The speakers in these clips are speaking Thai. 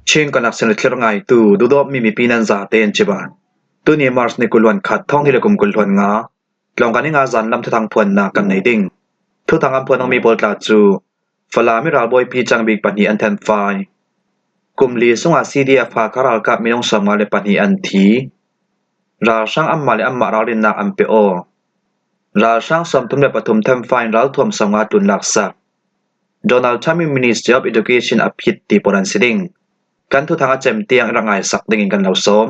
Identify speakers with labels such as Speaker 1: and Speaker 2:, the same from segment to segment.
Speaker 1: Ching kanak sen tlер ngai tu dudop mi pinan za ten chiba tu ni mars ni kulwan khat thong ni lekum kulwan nga tlong kan nga zan lam thang phun na kan nei ding thu thang am phun ong mi bol tla chu fala mi ral boy pi chang big pani an then fai kumli sunga cdf pha kharal kap mi nong samwa le pani an thi ra sang am ma le am ma rawin na am pe o ra sang som tum le pathum them fine ral thom samwa tun laksa Donald Trump Ministry of Education apit ti poran siding kan thu thang a chem tiang rangai sak ding in kan lo som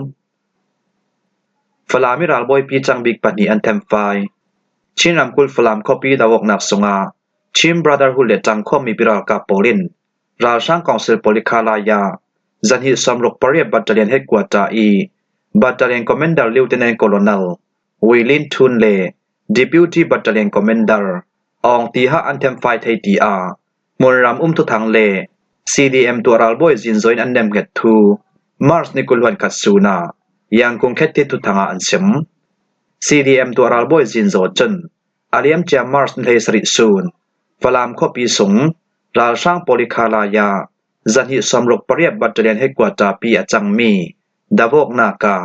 Speaker 1: falami ral boy pi chang big pani an them fai chinram kul falam copy dawok nak sunga chim brotherhood le chang khom mi piral ka polin ral sang council polikhalaya zanhi samrok pariat battalion headquarter e battalion commander lieutenant colonel Wilin Thunle deputy battalion commander ong ti ha an them fai thei ti a monram thu thang le CDM tuaral boy zin join an nem get thu Mars ni kulwan katsuna yang kong khet ti thu thanga an sem CDM tuaral boy zin zo chen aliam cha Mars ni sri sun falam khopi sung ral sang polikhalaya zanhi samrok pariat battalion headquarter pi achang mi davok naka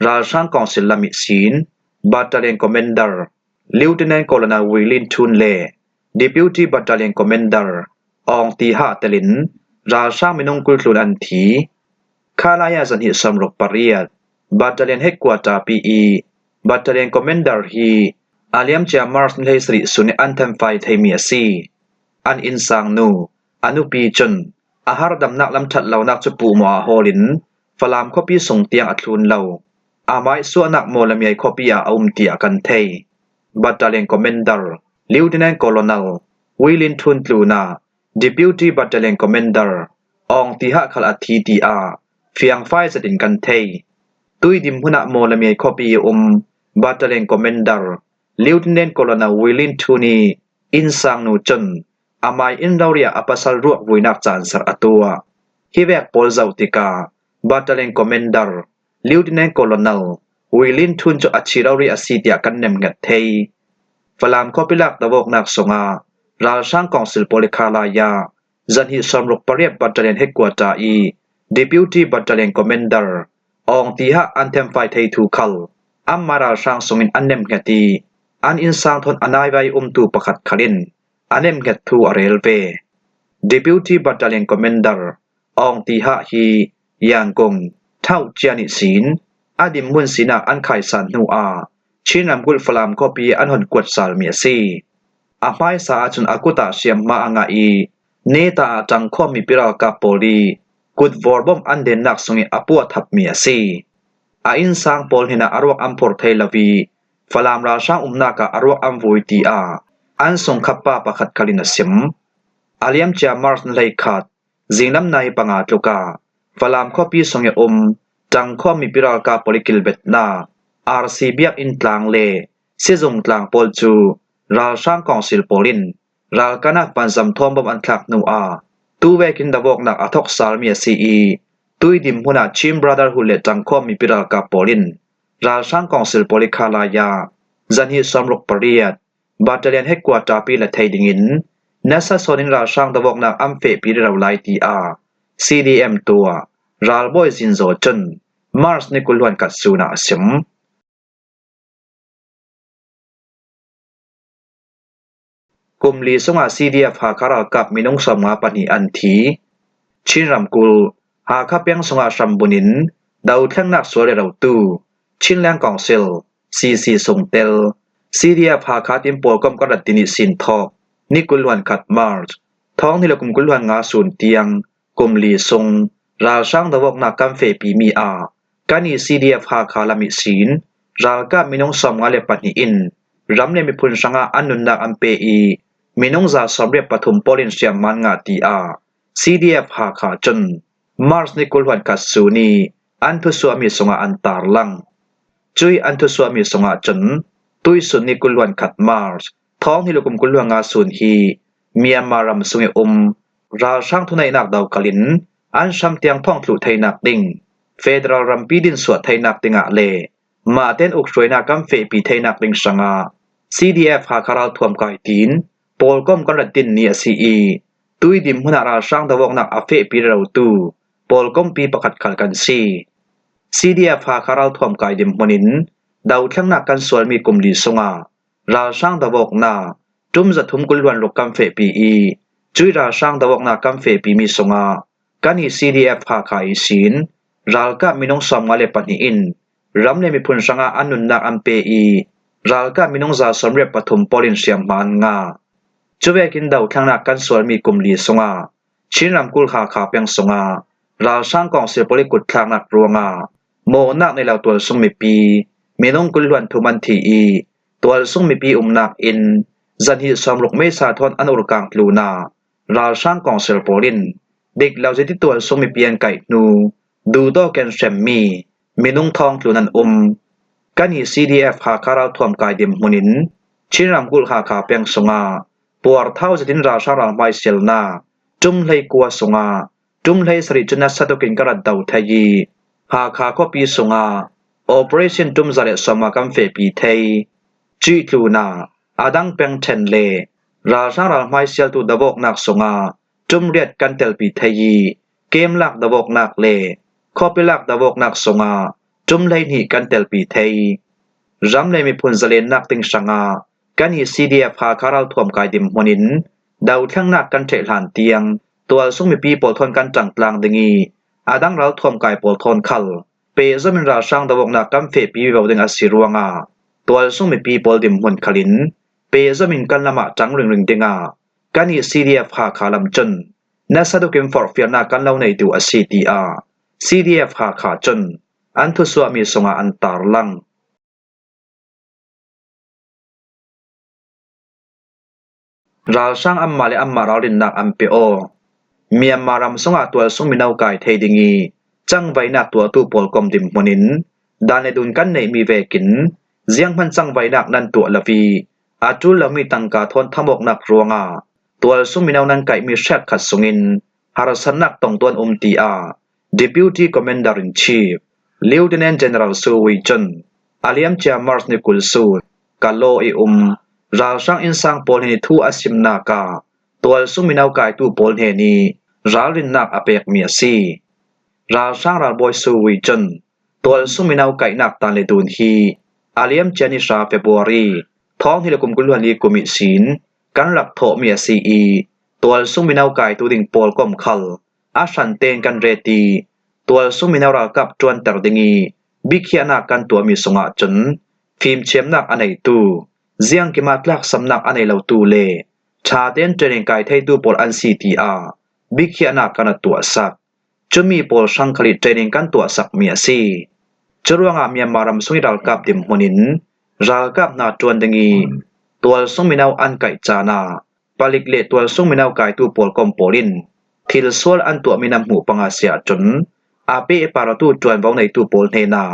Speaker 1: ral sang council lami sin battalion commander lieutenant colonel Wilin Thunle deputy battalion commander ong ti ha telin ral sang minong kultlun an thi khalaya zanhi samrok pariat battalion headquarter PE battalion commander hi aliam cha Mars ni sri sun an them fai thei mi si an in sang nu anu pi chun ahar dam nak lam that law nak chu pu mo holin falam khopi sung tiang athlun lo amai su anak mo lamiai khopi a ti akan thei battalion commander lieutenant colonel Wilin Thuntluna deputy battalion commander ong ti ha khal athi ti a fiang fai sadin kan thei tui dim huna mo lamiai khopi battalion commander lieutenant colonel Wilin Thuni in sang nu chun amai in dauria apasal ruak vuinak chan sar atua hivek pol zautika battalion commander lieutenant colonel Wilin Thun cho achirauri asitia kan nem ngat thei falam khopilak dawok nak songa ral sang council polikhalaya zanhi samrok pariat battalion headquarter e deputy battalion commander ong ti ha an them fai thei thu khal amara sang songin annem ngati an in sang thon anai vai tu pakhat khalin anem ngat thu arelve deputy battalion commander ong ti ha hi yang kong thau chiani sin adim mun sina an khai san nu a chinam gul falam copy an hon kwat sal mi si amai sa chun akuta siam ma anga e neta chang khom mi pira ka poli kut vorbom an den nak sungi apua thap mi si a in sang pol hina arwak am por thei lawi falam ra sang umna ka arwak am voi ti a an song khappa pakhat kalina sim aliam cha Mars lai khat zingnam nai panga tluka falam khopi songe tang khom mi pira ka polikil betna RC biak in tlang le sejong tlang pol chu ral sang council polin ral kanak panzam thom bom an thlak nu a tu wekin dawok nak athok sal mi si tui dim huna chim brotherhood le tang khom mi pira ka polin ral sang council polikhalaya zanhi samrok pariat battalion headquarter pi la theiding in nasa sonin ral sang dawok nak amfe pi raw lai ti a CDM tua ral boy zin zo chen Mars ni kulwan katsuna sim kumli sunga CDF ha kharal kap minong samwa pani an thi chinram kul ha khapyang sunga sambunin dau thlang nak sole raw tu chinlang council CC songtel CDF ha khatim pol kom karat tini sin thok ni kulwan khat March thong ni lakum kulwan nga sun tiang kumli sung ral sang dawok na kamfe pi mi a kani CDF ha khalami sin ral ka minong samwa le pani in ramne mi phun sanga anun na ampe e minong za somre pathum polin siam man nga ti a CDF ha kha chun Mars ni kulwan katsuni anthu suami songa antar lang chui anthu suami songa chun tui sun ni kulwan khat Mars thong ni lukum kulwa nga sun hi Myanmar ram sunge ral sang thunai nak daw kalin an sam tiang thong thlu thainak ding federal ram pidin suat thainak tinga le ma ten ukroina kam fe pi thainak ding sanga CDF ha kharal thuam kai tin polkom kan tin ni si tui dim huna ra sang dawok nak afe pi raw tu ปอลก้มปีประคัดขัลกันซี CDF หาคาราลท่วมกายดิมมนินดาวทั้งนักกันสวลมีกลุ่มลีสงาราช่างดาวกนาจุ่มจะทุ่มกุลวันลกกำเฟปีอีจุยราช่างดาวกนากำเฟปีมีสงากันฮี CDF หาขายสินรัลกะมินงสอมงาเลปันอินรำเลมีพุนสังอาอันนุนนักอัมเปอีรัลกะมินงซาสมเรปปฐุมปอลินเสียมมันงาจุเวกินดาวทั้งนักกันสวลมีกลุ่มลีสงาชินรำกุลขาขาเปียงสงาราช่างกองเสียปลิกุดทางนักรัวงาโมนักในเหล่าตัวซุ่มมีปีมีน้องกุลวันทุมันทีอีตัวซุ่มมีปีนักอินจันหิสอมลุกไม่สาทอนอันอุรกังลูนาราช่างกองเซลโปลินเด็กเหล่าจะที่ตัวซุ่มมีเปียนไก่นูดูโตแกนเซมมีน้องทองลูนันกันฮี CDF หาคาราท่วมกายเดียมมุนินชินรำกุลหาขาเปียงสงาปวดเท่าจะทินราชาราไมเซลนาจุ่มเลยกัวสงาจุ่มเลยสริจุนัสสะตุกินกระดาวไทยีหาขาก็ปีสงา Operation จุ่มจะเลสมากัมเฟปีไทยจีกลูนาอาดังเปียงเทนเลราชาราไมเซลตุดบกนักสงาจุ่มเรียดกันเตลปีไทยีเกมหลักดบกนักเลข้อปิลักดบกนักสงาจุ่มเลยหีกันเตลปีไทยรำเลยมีพุนจะเลนนักติงสังากันฮี CDF หาคาราลท่วมกายดิมมนินดาวทั้งนักกันเทหลานเตียงตัวซุ่มมีปีปอลทนกันจังกลางดึงีอาดังเราท่วมกายปอลทนคัลเปซมินราช่างดวกนักกัมเฟปีวิวดึงอสิรวงาตัวซุ่มมีปีปอลดิมหุนคลินเปซมินกันละมะจังรึงดึงากันฮี CDF หาคาลัมจนนัสดุกิมฟอร์เฟียนากันเล่าในดูอสิตีอา CDF หาขาจนอันทุสวามีสงาอันตาร์ลังราช่างอัมมาเลอัมมาราลินนักอัมเปโอเมียมารำสงาตัวซุ่มมีนาวกายเทดิงีจังไว้นักตัวตู้ปอลกอมดิมมนินดานในดุนกันในมีเวกินเสียงพันจังไว้นักนันตัวละวีอาจุลมีตังกาทนทำอกนักรัวงาตัวซุ่มมีนาวนั้นไก่มีแชกขัดสงินหารสันนักต้องตัวตีอา Deputy Commander in Chief Lieutenant General Su Wei Chun อาเลียมเจียมาร์สนิกุลสูดกาโลราช่างอินสังปอลเฮนิทูอาซิมนากาตัวซุ่มมีนาวกายตู้ปอลเฮนีราลินนักอเปกเมียซีราช่างราบอยสูวิจนตัวซุ่มมีนาวกายนักตันเลดูนฮีอาเลียมเจนิชาเฟบรุรีท้องที่ละกุมกุลวันลีกุมิสินกันหลักโถเมียซีอีตัวซุ่มมีนาวกายตู้ดิ่งปอลกอมคัลอาชันเตนกันเรตีตัวซุ่มมีนาวรากับจวนตรดิงีบิขียนักกันตัวมีสงะจนฟิล์มเชียมนักอันไหนตู้เสียงกิมาตลักสำนักอันในเหล่าตูเลชาเต้นเจริญกายไทยตูปอลอันซีทีอาบิกเขียนักกันตัวสักจะมีปอลสังคลิตเจริญกันตัวสักเมียซีจรวงอาเมียมารำสุยรัลกับดิมหนินรัลกับนาจวนดึงีตัวสุมินาวอันไก่จานาปลิกเลตัวสุมินาวกายตูปอลกอมปอลินทิลสวลอันตัวมินำหูปังอาเซียจนอาเปปาราตูจวนเบาในตูปอลเนนา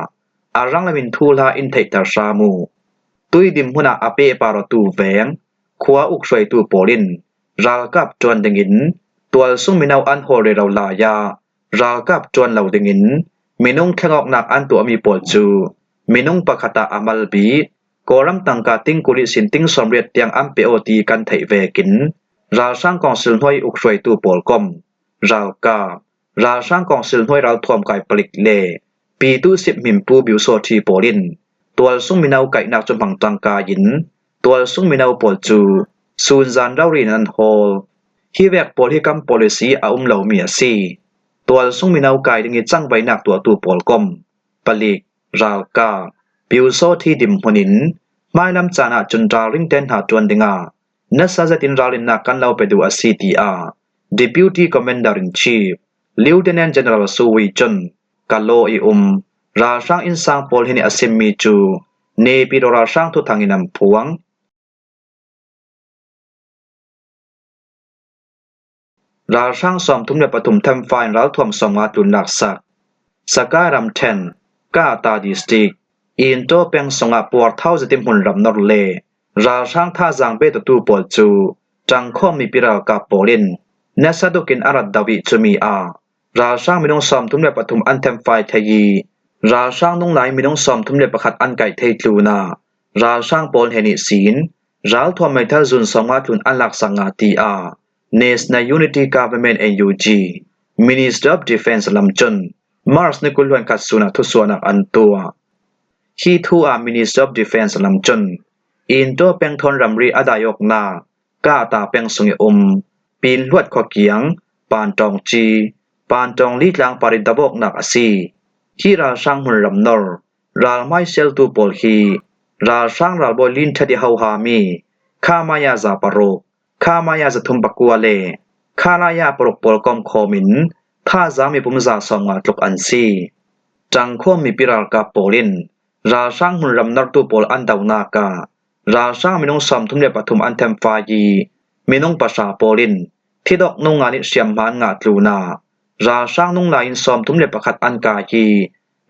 Speaker 1: อารังละมินทูลาอินเทตาชามูตุยดิมหุนาอเปปารตูแวงขวาอุกสวยตูปอลินรากับจวนดึงินตัวซุ่มมินาวอันโฮเรเราลายารากับจวนเหล่าดึงินมินุงแขงออกนักอันตัวมีปอลจูมินุงปะคตาอามัลบีกอรัมตังกาติงกุลิสินติงสมเร็จเตียงอัมเปโอตีกันไทเวกินราช่างกองสิลห้วยอุกสวยตูปอลกอมรากับราช่างกองสิลห้วยเราท่วมกายปลิกเลปีตู้สิบมิมปูบิวโซทีปอลินตัวซุ่มมินาวไก่นักจมพังตังกายินตัวซุ่มมินาวปอลจูซูนซานเรารีนันโฮลฮีเวกปอลิกัม policy อาเหล่าเมียซีตัวซุ่มมินาวไก่ดึงจังใบนักตัวตูปอลกอมปลิกราวกาบิวโซทีดิมหนินไม่ลำจานะจุนราลิงเดนหาจวนดิงานัสซาตินราลินนักกันเราไปดูอาซีทีอา Deputy Commander in Chief Lieutenant General Su Wei Chun กาโลราช่างอินสังปอลเฮนิอซิมมีจูเนปิโรราช่างทุทางอินำพวงราช่างสอมทุมเนปฐุมเทมไฟน์รัลท่วมสมงาตุนลักษักสกายรัมเทนกาตาดิสติกอินโตเปงสงาปวดเท่าจะติมหุนรำนอร์เลราช่างท่าจังเบตตูปอลจูจังข้อมีปิรากับปอลินเนสดุกินอารัดดาวิจุมีอาราช่างมินงสอมทุมเนปฐุมอันเทมไฟน์ทยีราช่างนุ่งไหลมินงสอมทุมเนประคัดอันไก่เทตลูนาราช่างปอลเฮนิศีนรัลทวมไมทัลจุนสมงาตุนอันลักสังอาตีอาNational Unity Government NUG Minister of Defense ลำจน Mars ในกุลวนกัดสุนักทุสวนักอันตัวฮีทูอา Minister of Defense ลำจนอินตัวเป็งทนรำรีอดายกนากาตาเป็งสุงอุมปีนลวดขอเกียงปานจองจีปานจองลีดลางปริดบกนักอสีฮีราช่างหุนรำนอร์ราลไม่เซลตูปอลฮีราช่างราลบอลินทดิฮาวฮามีข้ามายาซาปโรข้ามายาจะทุมปักกัวเลข้านายาปรกปลกอมโคมินท่าจามีปุมซาสองอาตลกอันซีจังข้อมีปิราลกาโปลินราช่างหุนรำนอร์ตูปอลอันดาวนาการาช่างมีน้องสอมทุมเลปทุมอันเทมฟายีมีน้องประชาโปลินที่ดอกนุ่งงานิเสียมหานงาตลูนาราช่างนุ่งลายอินสอมทุมเลปขัดอันกายี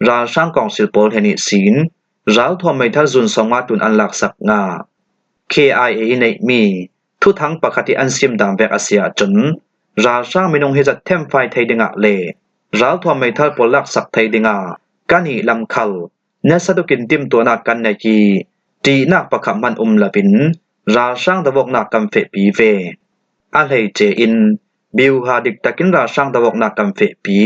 Speaker 1: ราช่างกองศิลปลเฮนิศีนราทวมไม่ทัลจุนสองมาตุนอันหลักสักงา KIA ในมีทุทั้งปกติอันซิมดามแวกอาเซียจนราช่างมีน้องเฮจัดเทมไฟไทยดิงะเลราทวมไม่ทัลปลักสักไทยดิงะกันหิลำคัลเนสตุกินติมตัวนักกันในกีตีนักประคำมันละบินราช่างตะวกนักกำเฟปีเวอันเลยเจอินบิวฮาดิกตะกินราช่างตะวกนักกำเฟปี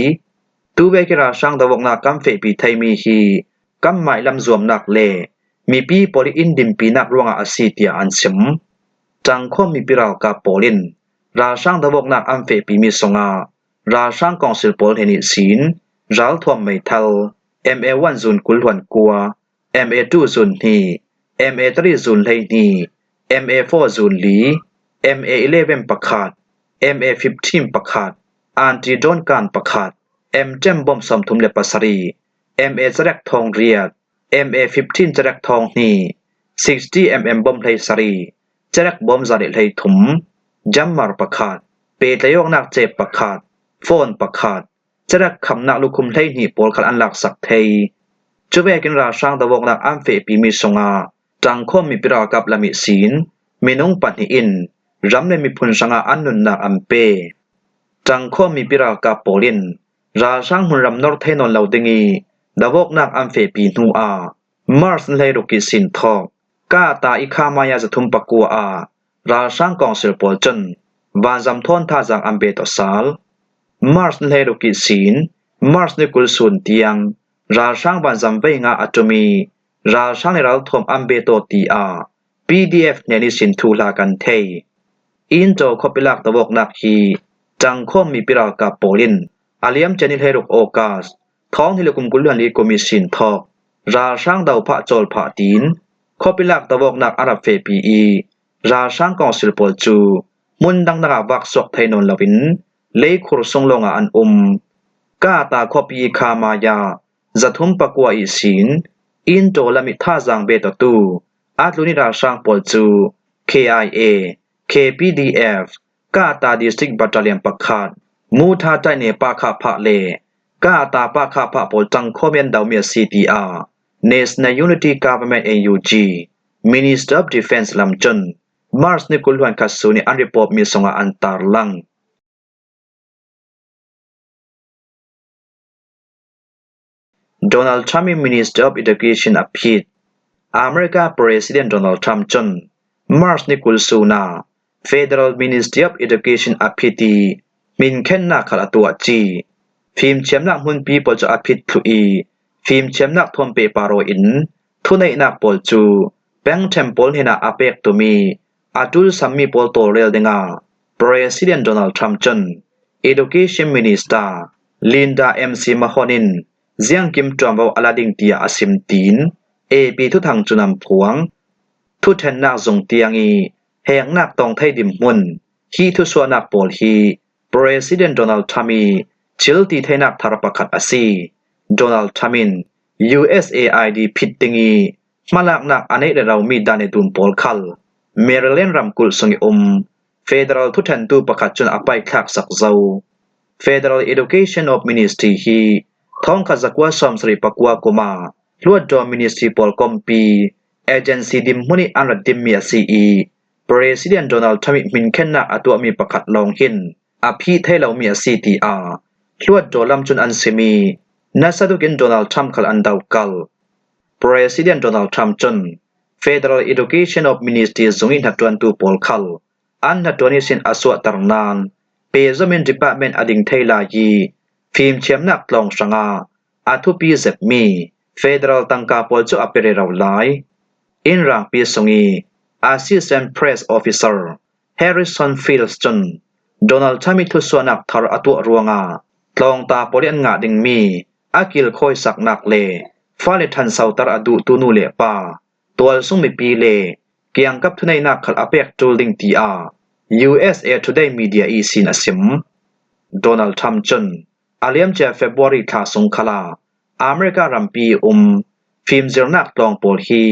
Speaker 1: ตูเวกิราช่างตะวกนักกำเฟปีไทยมีฮีกำหมายลำรวมนักเลมีปีโปลิอินดิมปีนักรวงอาซีเตียอันซิมจังข้อมีปิราวกาโปลินราช่างตะวกนักอัมเฟปีมีสงาราช่างกองศิลปลเฮนิศีนรัลทวมไม่ทัล MA1 ซุนกุลหวนกัว MA2 ซุนนี MA3 ซุนไลนี MA4 ซุนลี MA11 ประขาด MA15 ประขาดอันติโดนการประขาด M เจมบอมสมทุมเลปัสรี MA จรักทองเรียด MA15 จรักทองนี60 mm บอมไลสรีจรักบอมจาริไลถุมจัมมารประขาดเปตยกนักเจ็บประขาดโฟนประขาดจรักคำนักลุคุมไลนีปอลขันอันหลักสักไทยจุเวกินราช่างตะวกนักอัมเฟปีมีสงาจังข้อมีปิรากับละมิศีนมีนงปันหิอินรำเลมีพุนสังอาอันนุนนักอัมเปจังข้อมีปิรากับโปลินราช่างหุนรำนอร์เทนอนเหล่าดิงีดาวกนักอัมเฟปีนูอามาร์สเลรุกิสินทอกกาตาอิคามายาจะทุมปักกัวอาราช่างกองศิลปลจนวานจำทอนท่าจังอัมเบตอสาลมาร์สเลรุกิสินมาร์สในกุลส่วนเตียงราช่างวานจำเวงาอัตมีราช่างในรัลทอมอัมเบโตตีอา PDF เนนิสินทูลากันเทอินโจคอปิลักตะวกนักฮีจังข้อมีปิรากับโปลินอาเลียมเจนิเลรุกโอกาสท้องที่ลกุมกุลลันลีกุมิสินทอกราช่างดาวพระโจลพระตีนคอปิลักตะวกนักอารับเฟปีอีราช่างกองศิลปลจูมุนดังนักวักศกไทยนนลวินเลขุรทรงลงอันกาตาคอปีคามายาจัทุมปะกัวอีสินอินโจลมิท่าจังเบตตูอาตลุนิราช่างปลจู KIA KPDF กาตาดิสตริกบัตเตอเลียนปักขาดมูทาใจเนปาคาพะเลกาตาปาคาพะปลจังคอมเมนดาวเมีย CTR National Unity Government AUG Minister of Defense ลำจน Mars ในกุลวันคัสซูนิอันริปอบมีสงอันตารลังDonald Trump Minister of Education อภิษอเมริกา President Donald Trump จน Mars ในกุลสูนา Federal Ministry of Education อภิตีมินเคนนาขลาตัวจีฟิล์มเชียมนักมุนปีปอจอภิษพลุอีฟิล์มเชียมนักทอมเปปาโรอินทุนในนักปอจูแบงค์เทมปลเฮนาอาเปกตุมีอาตุลซัมมีปอลโตเรลเดงา President Donald Trump จน Education Minister Linda MC Mahonin เจียงกิมจอมเอาอลาดิงเตียอาซิมตีนAP ทุทางจุนำพวงทุแทนนักทรงเตียงอีแหงนักตองไทยดิมมุนฮีทุสวนักปอลฮี President Donald Trump ชิลตีไทยนักทารปขัดอาซี Donald Trump USAID พิดติงีมาลักนักอันนี้เรามีดานในตุนปอลคัลเมริแลนด์รำกุลสงFederal ทุแทนตูประคัดจนอภัยคลักสักเจ้า Federal Education of Ministry ฮีท้องขัดสักว่าสมสริปกัวกุมาลวดจอ Ministry ปอลคอมปี Agency ดิมมุนิอันรัดดิมเมียซีอี President Donald Trump มินเคนนักอตัวมีประคัดลองหินอภิเทเหล่าเมีย CTR ลวดจอลำจุนอันเซมีนัสดุกิน Donald Trump ขัดอันดาวกัล President Donald Trump จน Federal Education of Ministry ทรงอินหัดจวนตูปอลคัลอันหัดจวนนิสินอสวตรนาน Pezomin Department Ading Thaila yi Phim Chiamnak Tlong Sanga Athupi Zepmi Federal Tangka Polchu Apere Rawlai In Rang Pi Songi Assistant Press Officer Harrison Fieldston Donald Trump thu suanak thar atu ruanga tlong ta polian nga ding mi akil khoi saknak le fale than sautar adu tunu le pa tol sung mi pi le kiang kap thunai nak khal apek tulding ti a USA Today Media e sin asim Donald Trump chun aliam cha February tha sung khala America rampi film zirnak tlong pol hi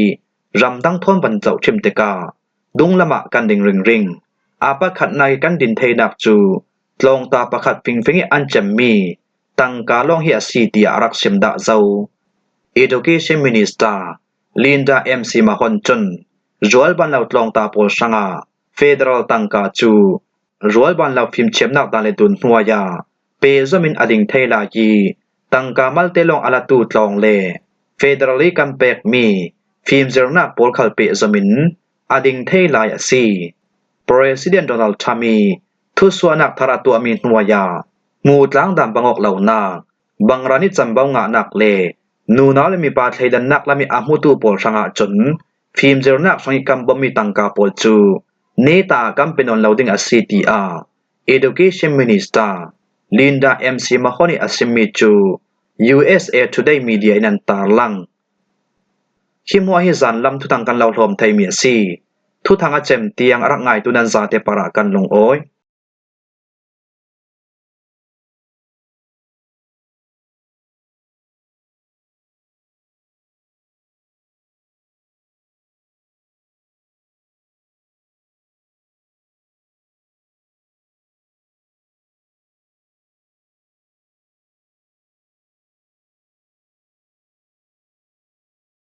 Speaker 1: ramdang thon ban chau thim teka dunglama kan ding ring apa khat nai kan din theinak chu tlong ta pakhat pingfingi an chammi tangka long hi asi ti arak simda zau Education Minister Linda MC Mahon-chun rual ban lau tlong ta pol sanga Federal tangka chu rual ban lau phim chemnak dan le tun hnuaya Pezomin Ading Thaila yi tangka malte long alatu tlong le Federally kampek mi phim zirnak pol khal Pezomin Ading Thaila asi President Donald Trump thu suanak tharatu ami hnuaya ngu tlang dam bangok launa bangrani chambau nga nak le nuna le mi pa thleidan nak lami ahmutu pol sanga chun film zirnak sangi kambomi tangka pol chu neta kampenon loading asiti a Education Minister Linda MC Mahoney asimi chu USA Today Media inan tarlang himwa hi zan lam thu tangkan law hlom thai mi si thu thanga chem tiang arak ngai tunan za te para kan long oi